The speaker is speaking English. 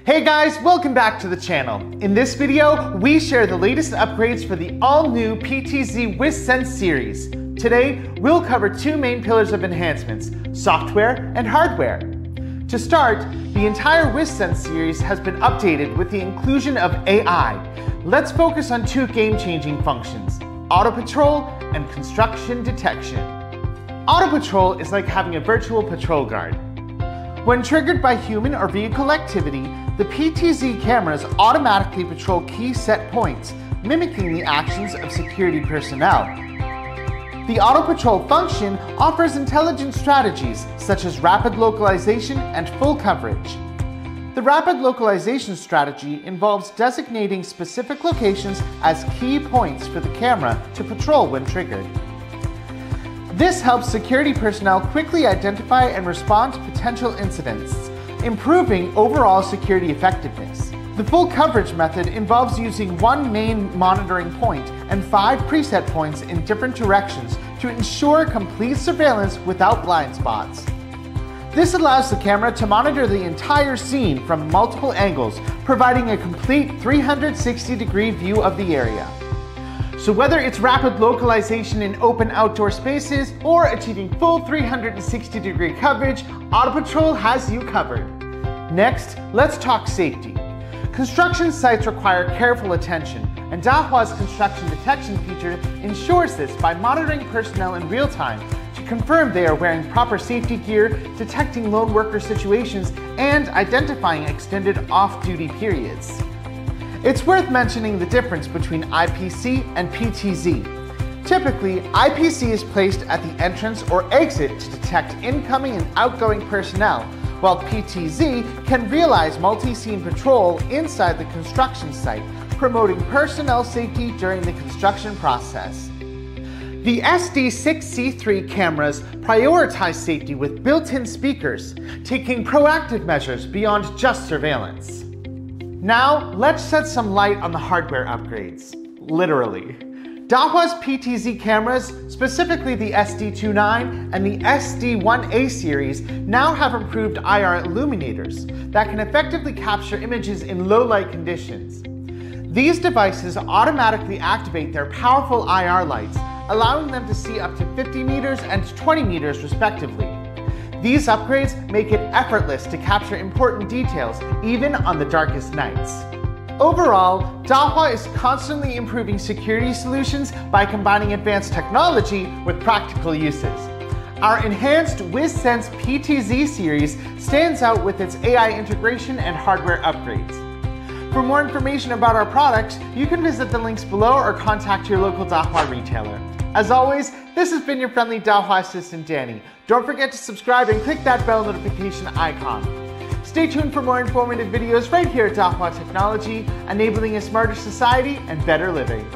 Hey guys, welcome back to the channel. In this video, we share the latest upgrades for the all-new PTZ WizSense series. Today, we'll cover two main pillars of enhancements, software and hardware. To start, the entire WizSense series has been updated with the inclusion of AI. Let's focus on two game-changing functions, Auto Patrol and Construction Detection. Auto Patrol is like having a virtual patrol guard. When triggered by human or vehicle activity, the PTZ cameras automatically patrol key set points, mimicking the actions of security personnel. The Auto Patrol function offers intelligent strategies such as rapid localization and full coverage. The rapid localization strategy involves designating specific locations as key points for the camera to patrol when triggered. This helps security personnel quickly identify and respond to potential incidents, improving overall security effectiveness. The full coverage method involves using one main monitoring point and 5 preset points in different directions to ensure complete surveillance without blind spots. This allows the camera to monitor the entire scene from multiple angles, providing a complete 360-degree view of the area. So whether it's rapid localization in open outdoor spaces or achieving full 360-degree coverage, Auto Patrol has you covered. Next, let's talk safety. Construction sites require careful attention, and Dahua's construction detection feature ensures this by monitoring personnel in real time to confirm they are wearing proper safety gear, detecting lone worker situations, and identifying extended off-duty periods. It's worth mentioning the difference between IPC and PTZ. Typically, IPC is placed at the entrance or exit to detect incoming and outgoing personnel, while PTZ can realize multi-scene patrol inside the construction site, promoting personnel safety during the construction process. The SD6C3 cameras prioritize safety with built-in speakers, taking proactive measures beyond just surveillance. Now, let's shed some light on the hardware upgrades. Literally. Dahua's PTZ cameras, specifically the SD29 and the SD1A series, now have improved IR illuminators that can effectively capture images in low light conditions. These devices automatically activate their powerful IR lights, allowing them to see up to 50 meters and 20 meters respectively. These upgrades make it effortless to capture important details, even on the darkest nights. Overall, Dahua is constantly improving security solutions by combining advanced technology with practical uses. Our enhanced WizSense PTZ series stands out with its AI integration and hardware upgrades. For more information about our products, you can visit the links below or contact your local Dahua retailer. As always, this has been your friendly Dahua assistant, Danny. Don't forget to subscribe and click that bell notification icon. Stay tuned for more informative videos right here at Dahua Technology, enabling a smarter society and better living.